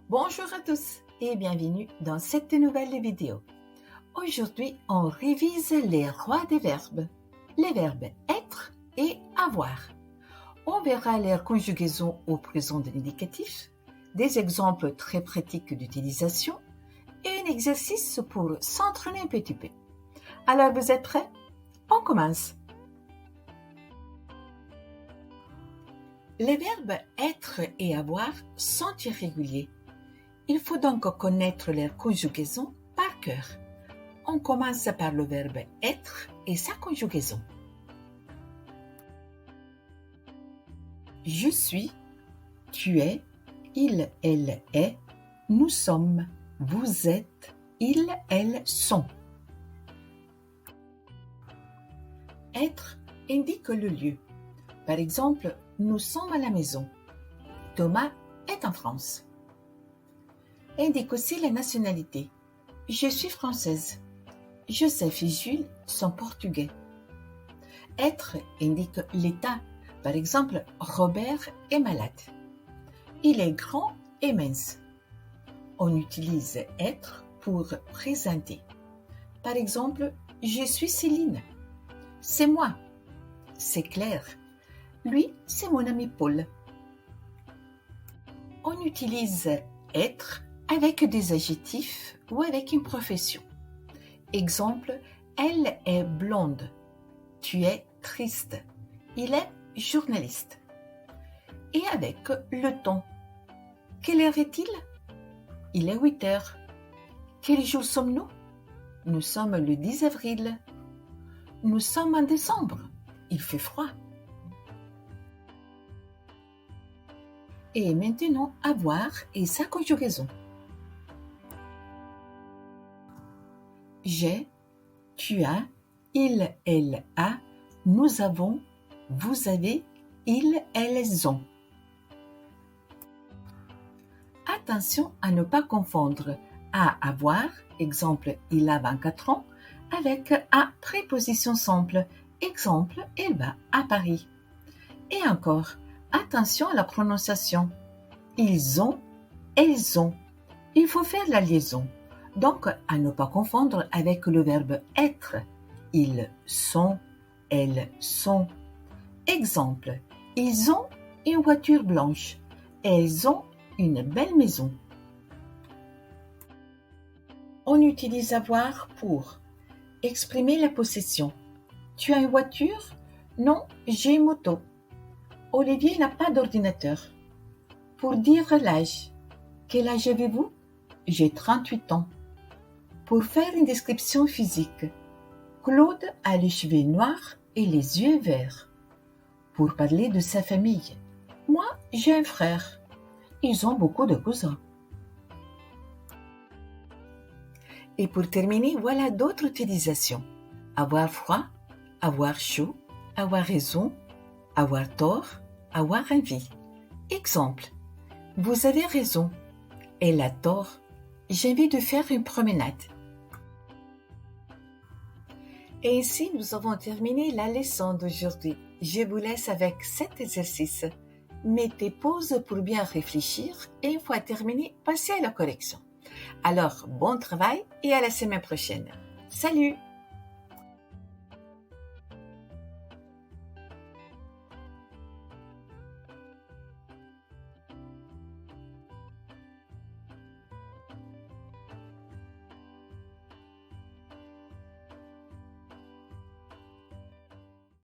Bonjour à tous et bienvenue dans cette nouvelle vidéo. Aujourd'hui, on révise les rois des verbes, les verbes être et avoir. On verra leur conjugaison au présent de l'indicatif, des exemples très pratiques d'utilisation et un exercice pour s'entraîner un petit peu. Alors, vous êtes prêts? On commence. Les verbes être et avoir sont irréguliers. Il faut donc connaître leur conjugaison par cœur. On commence par le verbe être et sa conjugaison. Je suis, tu es, il, elle est, nous sommes, vous êtes, ils, elles sont. Être indique le lieu. Par exemple, nous sommes à la maison. Thomas est en France. Indique aussi la nationalité. Je suis française. Joseph et Jules sont portugais. Être indique l'état. Par exemple, Robert est malade. Il est grand et mince. On utilise être pour présenter. Par exemple, je suis Céline. C'est moi. C'est Claire. Lui, c'est mon ami Paul. On utilise être avec des adjectifs ou avec une profession. Exemple, elle est blonde. Tu es triste. Il est journaliste. Et avec le temps. Quelle heure est-il? Il est 8 heures. Quel jour sommes-nous? Nous sommes le 10 avril. Nous sommes en décembre. Il fait froid. Et maintenant, avoir et sa conjugaison. J'ai, tu as, il, elle a, nous avons, vous avez, ils, elles ont. Attention à ne pas confondre à avoir, exemple il a 24 ans, avec à préposition simple, exemple elle va à Paris. Et encore, attention à la prononciation. Ils ont, elles ont. Il faut faire la liaison. Donc, à ne pas confondre avec le verbe être. Ils sont, elles sont. Exemple, ils ont une voiture blanche. Elles ont une belle maison. On utilise avoir pour exprimer la possession. Tu as une voiture? Non, j'ai une moto. Olivier n'a pas d'ordinateur. Pour dire l'âge. Quel âge avez-vous? J'ai 38 ans. Pour faire une description physique. Claude a les cheveux noirs et les yeux verts. Pour parler de sa famille. Moi, j'ai un frère. Ils ont beaucoup de cousins. Et pour terminer, voilà d'autres utilisations. Avoir froid, avoir chaud, avoir raison, avoir tort, avoir envie. Exemple. Vous avez raison. Elle a tort. J'ai envie de faire une promenade. Et ici, nous avons terminé la leçon d'aujourd'hui. Je vous laisse avec cet exercice. Mettez pause pour bien réfléchir et une fois terminé, passez à la correction. Alors, bon travail et à la semaine prochaine. Salut!